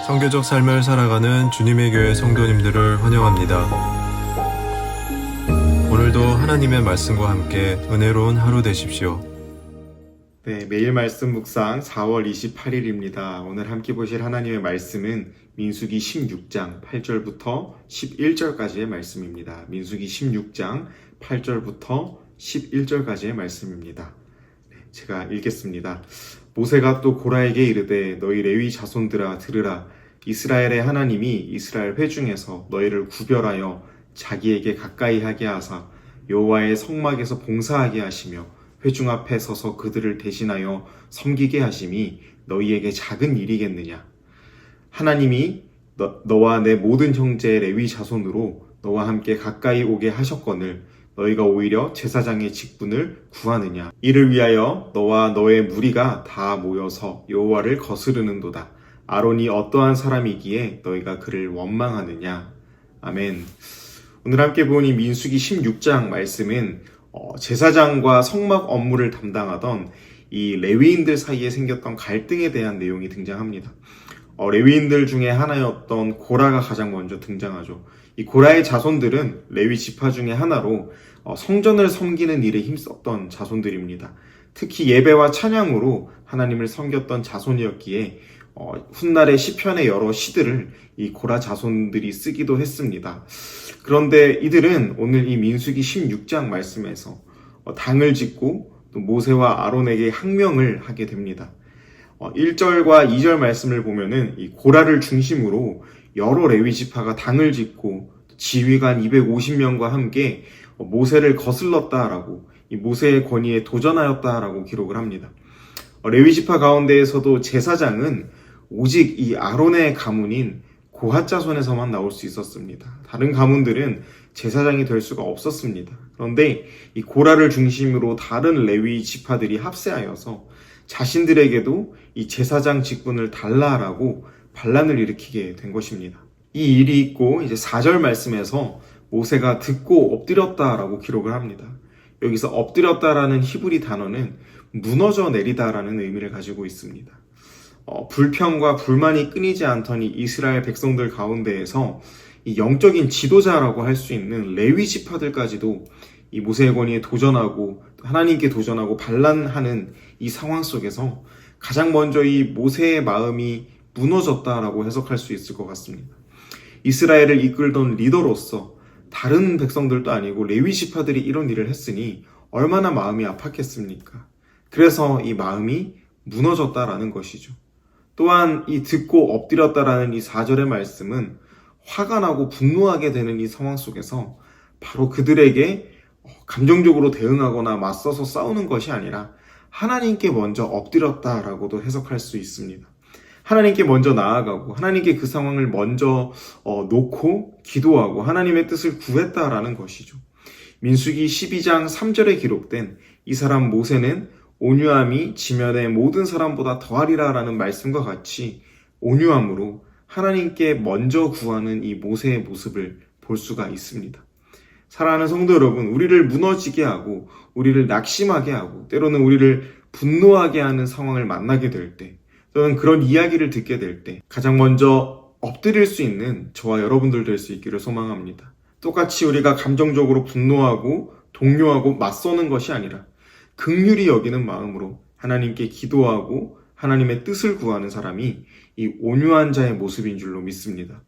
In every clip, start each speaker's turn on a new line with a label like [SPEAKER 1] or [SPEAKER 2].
[SPEAKER 1] 선교적 삶을 살아가는 주님의 교회 성도님들을 환영합니다. 오늘도 하나님의 말씀과 함께 은혜로운 하루 되십시오.
[SPEAKER 2] 네, 매일 말씀 묵상 4월 28일입니다. 오늘 함께 보실 하나님의 말씀은 민수기 16장 8절부터 11절까지의 말씀입니다. 민수기 16장 8절부터 11절까지의 말씀입니다. 네, 제가 읽겠습니다. 모세가 또 고라에게 이르되 너희 레위 자손들아 들으라. 이스라엘의 하나님이 이스라엘 회중에서 너희를 구별하여 자기에게 가까이 하게 하사 여호와의 성막에서 봉사하게 하시며 회중 앞에 서서 그들을 대신하여 섬기게 하심이 너희에게 작은 일이겠느냐. 하나님이 너와 내 모든 형제 레위 자손으로 너와 함께 가까이 오게 하셨거늘 너희가 오히려 제사장의 직분을 구하느냐. 이를 위하여 너와 너의 무리가 다 모여서 여호와를 거스르는도다. 아론이 어떠한 사람이기에 너희가 그를 원망하느냐. 아멘. 오늘 함께 본 이 민수기 16장 말씀은 제사장과 성막 업무를 담당하던 이 레위인들 사이에 생겼던 갈등에 대한 내용이 등장합니다. 레위인들 중에 하나였던 고라가 가장 먼저 등장하죠. 이 고라의 자손들은 레위 지파 중에 하나로 성전을 섬기는 일에 힘썼던 자손들입니다. 특히 예배와 찬양으로 하나님을 섬겼던 자손이었기에 훗날의 시편의 여러 시들을 이 고라 자손들이 쓰기도 했습니다. 그런데 이들은 오늘 이 민수기 16장 말씀에서 당을 짓고 또 모세와 아론에게 항명을 하게 됩니다. 1절과 2절 말씀을 보면은 이 고라를 중심으로 여러 레위 지파가 당을 짓고 지휘관 250명과 함께 모세를 거슬렀다라고 이 모세의 권위에 도전하였다라고 기록을 합니다. 레위 지파 가운데에서도 제사장은 오직 이 아론의 가문인 고핫 자손에서만 나올 수 있었습니다. 다른 가문들은 제사장이 될 수가 없었습니다. 그런데 이 고라를 중심으로 다른 레위 지파들이 합세하여서 자신들에게도 이 제사장 직분을 달라라고 반란을 일으키게 된 것입니다. 이 일이 있고 이제 4절 말씀에서 모세가 듣고 엎드렸다라고 기록을 합니다. 여기서 엎드렸다라는 히브리 단어는 무너져 내리다라는 의미를 가지고 있습니다. 불평과 불만이 끊이지 않더니 이스라엘 백성들 가운데에서 이 영적인 지도자라고 할 수 있는 레위 지파들까지도 이 모세의 권위에 도전하고 하나님께 도전하고 반란하는 이 상황 속에서 가장 먼저 이 모세의 마음이 무너졌다라고 해석할 수 있을 것 같습니다. 이스라엘을 이끌던 리더로서 다른 백성들도 아니고 레위 지파들이 이런 일을 했으니 얼마나 마음이 아팠겠습니까? 그래서 이 마음이 무너졌다라는 것이죠. 또한 이 듣고 엎드렸다라는 이 4절의 말씀은 화가 나고 분노하게 되는 이 상황 속에서 바로 그들에게 감정적으로 대응하거나 맞서서 싸우는 것이 아니라 하나님께 먼저 엎드렸다라고도 해석할 수 있습니다. 하나님께 먼저 나아가고 하나님께 그 상황을 먼저 놓고 기도하고 하나님의 뜻을 구했다라는 것이죠. 민수기 12장 3절에 기록된 이 사람 모세는 온유함이 지면의 모든 사람보다 더하리라라는 말씀과 같이 온유함으로 하나님께 먼저 구하는 이 모세의 모습을 볼 수가 있습니다. 사랑하는 성도 여러분, 우리를 무너지게 하고 우리를 낙심하게 하고 때로는 우리를 분노하게 하는 상황을 만나게 될 때, 또는 그런 이야기를 듣게 될 때 가장 먼저 엎드릴 수 있는 저와 여러분들 될 수 있기를 소망합니다. 똑같이 우리가 감정적으로 분노하고 동요하고 맞서는 것이 아니라 긍휼히 여기는 마음으로 하나님께 기도하고 하나님의 뜻을 구하는 사람이 이 온유한 자의 모습인 줄로 믿습니다.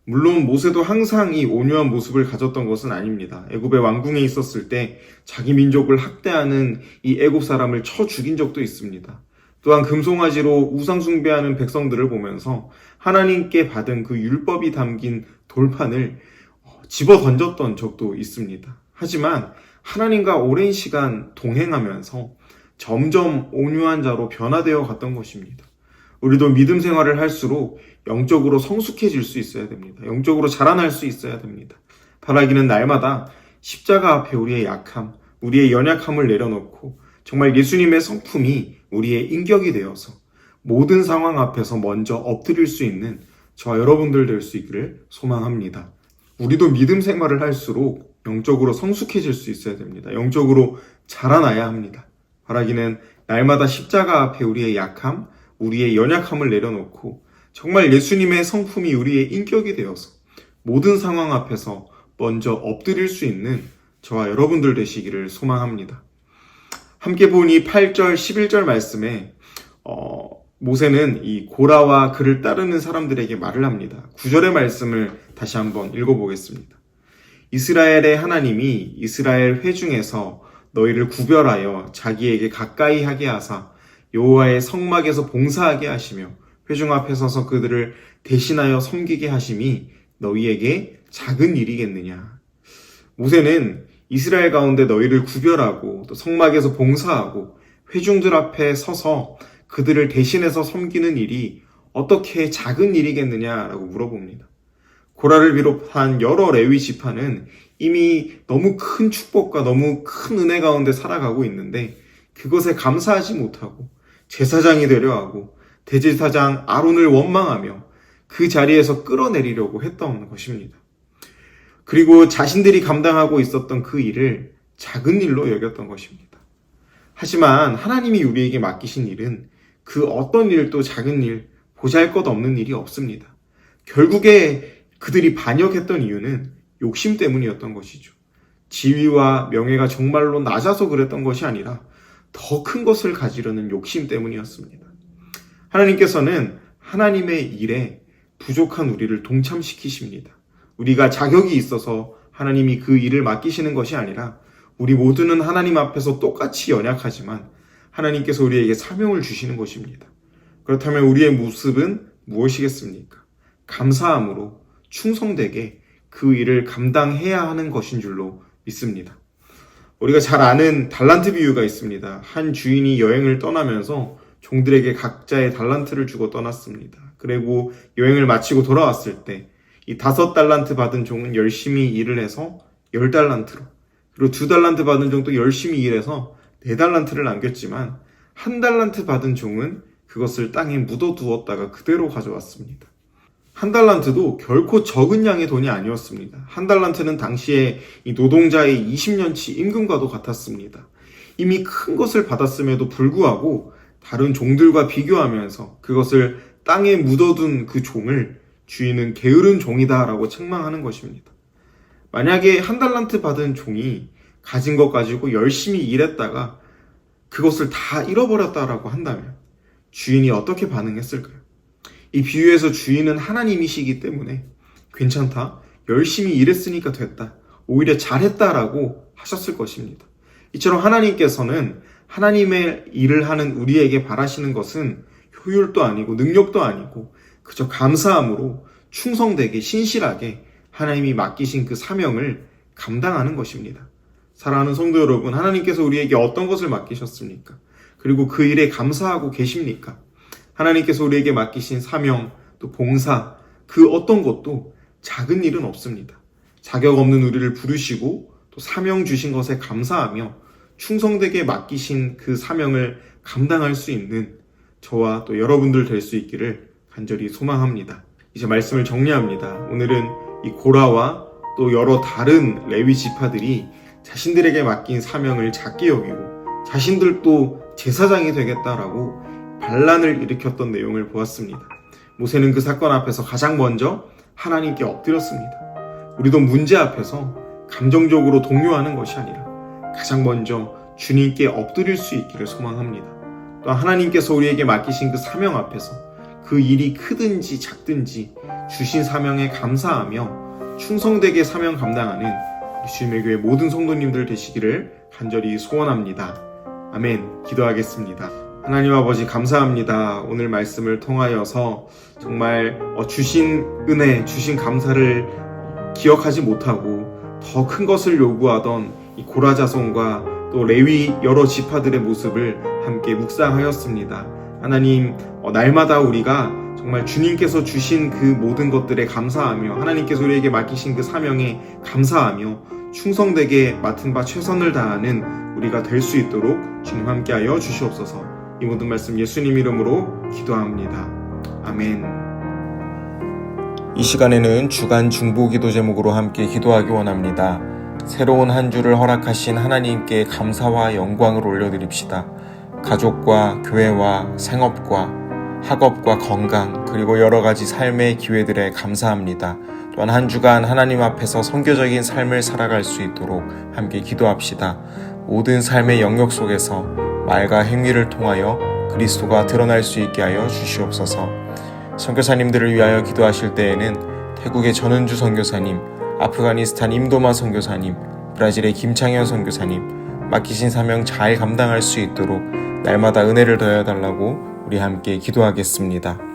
[SPEAKER 2] 물론 모세도 항상 이 온유한 모습을 가졌던 것은 아닙니다. 애굽의 왕궁에 있었을 때 자기 민족을 학대하는 이 애굽 사람을 쳐 죽인 적도 있습니다. 또한 금송아지로 우상 숭배하는 백성들을 보면서 하나님께 받은 그 율법이 담긴 돌판을 집어 던졌던 적도 있습니다. 하지만 하나님과 오랜 시간 동행하면서 점점 온유한 자로 변화되어 갔던 것입니다. 우리도 믿음 생활을 할수록 영적으로 성숙해질 수 있어야 됩니다. 영적으로 자라날 수 있어야 됩니다. 바라기는 날마다 십자가 앞에 우리의 약함, 우리의 연약함을 내려놓고 정말 예수님의 성품이 우리의 인격이 되어서 모든 상황 앞에서 먼저 엎드릴 수 있는 저와 여러분들 될 수 있기를 소망합니다. 우리도 믿음 생활을 할수록 영적으로 성숙해질 수 있어야 됩니다. 영적으로 자라나야 합니다. 바라기는 날마다 십자가 앞에 우리의 약함, 우리의 연약함을 내려놓고 정말 예수님의 성품이 우리의 인격이 되어서 모든 상황 앞에서 먼저 엎드릴 수 있는 저와 여러분들 되시기를 소망합니다. 함께 본 이 8절, 11절 말씀에 모세는 이 고라와 그를 따르는 사람들에게 말을 합니다. 9절의 말씀을 다시 한번 읽어보겠습니다. 이스라엘의 하나님이 이스라엘 회중에서 너희를 구별하여 자기에게 가까이 하게 하사 여호와의 성막에서 봉사하게 하시며 회중 앞에 서서 그들을 대신하여 섬기게 하심이 너희에게 작은 일이겠느냐. 모세는 이스라엘 가운데 너희를 구별하고 또 성막에서 봉사하고 회중들 앞에 서서 그들을 대신해서 섬기는 일이 어떻게 작은 일이겠느냐라고 물어봅니다. 고라를 비롯한 여러 레위 지파는 이미 너무 큰 축복과 너무 큰 은혜 가운데 살아가고 있는데 그것에 감사하지 못하고 제사장이 되려 하고 대제사장 아론을 원망하며 그 자리에서 끌어내리려고 했던 것입니다. 그리고 자신들이 감당하고 있었던 그 일을 작은 일로 여겼던 것입니다. 하지만 하나님이 우리에게 맡기신 일은 그 어떤 일도 작은 일, 보잘것없는 일이 없습니다. 결국에 그들이 반역했던 이유는 욕심 때문이었던 것이죠. 지위와 명예가 정말로 낮아서 그랬던 것이 아니라 더 큰 것을 가지려는 욕심 때문이었습니다. 하나님께서는 하나님의 일에 부족한 우리를 동참시키십니다. 우리가 자격이 있어서 하나님이 그 일을 맡기시는 것이 아니라 우리 모두는 하나님 앞에서 똑같이 연약하지만 하나님께서 우리에게 사명을 주시는 것입니다. 그렇다면 우리의 모습은 무엇이겠습니까? 감사함으로 충성되게 그 일을 감당해야 하는 것인 줄로 믿습니다. 우리가 잘 아는 달란트 비유가 있습니다. 한 주인이 여행을 떠나면서 종들에게 각자의 달란트를 주고 떠났습니다. 그리고 여행을 마치고 돌아왔을 때 이 5달란트 받은 종은 열심히 일을 해서 10달란트로, 그리고 2달란트 받은 종도 열심히 일해서 4달란트를 남겼지만 1달란트 받은 종은 그것을 땅에 묻어두었다가 그대로 가져왔습니다. 1달란트도 결코 적은 양의 돈이 아니었습니다. 1달란트는 당시에 이 노동자의 20년치 임금과도 같았습니다. 이미 큰 것을 받았음에도 불구하고 다른 종들과 비교하면서 그것을 땅에 묻어둔 그 종을 주인은 게으른 종이다 라고 책망하는 것입니다. 만약에 1달란트 받은 종이 가진 것 가지고 열심히 일했다가 그것을 다 잃어버렸다라고 한다면 주인이 어떻게 반응했을까요? 이 비유에서 주인은 하나님이시기 때문에 괜찮다, 열심히 일했으니까 됐다, 오히려 잘했다라고 하셨을 것입니다. 이처럼 하나님께서는 하나님의 일을 하는 우리에게 바라시는 것은 효율도 아니고 능력도 아니고 그저 감사함으로 충성되게 신실하게 하나님이 맡기신 그 사명을 감당하는 것입니다. 사랑하는 성도 여러분, 하나님께서 우리에게 어떤 것을 맡기셨습니까? 그리고 그 일에 감사하고 계십니까? 하나님께서 우리에게 맡기신 사명, 또 봉사, 그 어떤 것도 작은 일은 없습니다. 자격 없는 우리를 부르시고 또 사명 주신 것에 감사하며 충성되게 맡기신 그 사명을 감당할 수 있는 저와 또 여러분들 될 수 있기를 간절히 소망합니다. 이제 말씀을 정리합니다. 오늘은 이 고라와 또 여러 다른 레위 지파들이 자신들에게 맡긴 사명을 작게 여기고 자신들도 제사장이 되겠다라고 반란을 일으켰던 내용을 보았습니다. 모세는 그 사건 앞에서 가장 먼저 하나님께 엎드렸습니다. 우리도 문제 앞에서 감정적으로 동요하는 것이 아니라 가장 먼저 주님께 엎드릴 수 있기를 소망합니다. 또 하나님께서 우리에게 맡기신 그 사명 앞에서 그 일이 크든지 작든지 주신 사명에 감사하며 충성되게 사명 감당하는 주님의 교회 모든 성도님들 되시기를 간절히 소원합니다. 아멘. 기도하겠습니다. 하나님 아버지 감사합니다. 오늘 말씀을 통하여서 정말 주신 은혜, 주신 감사를 기억하지 못하고 더 큰 것을 요구하던 이 고라 자손과 또 레위 여러 지파들의 모습을 함께 묵상하였습니다. 하나님, 날마다 우리가 정말 주님께서 주신 그 모든 것들에 감사하며 하나님께서 우리에게 맡기신 그 사명에 감사하며 충성되게 맡은 바 최선을 다하는 우리가 될 수 있도록 주님 함께하여 주시옵소서. 이 모든 말씀 예수님 이름으로 기도합니다. 아멘. 이 시간에는 주간 중보기도 제목으로 함께 기도하기 원합니다. 새로운 한 주를 허락하신 하나님께 감사와 영광을 올려드립시다. 가족과 교회와 생업과
[SPEAKER 3] 학업과 건강, 그리고 여러 가지 삶의 기회들에 감사합니다. 또한 한 주간 하나님 앞에서 선교적인 삶을 살아갈 수 있도록 함께 기도합시다. 모든 삶의 영역 속에서 말과 행위를 통하여 그리스도가 드러날 수 있게 하여 주시옵소서. 선교사님들을 위하여 기도하실 때에는 태국의 전은주 선교사님, 아프가니스탄 임도마 선교사님, 브라질의 김창현 선교사님, 맡기신 사명 잘 감당할 수 있도록 날마다 은혜를 더해달라고 우리 함께 기도하겠습니다.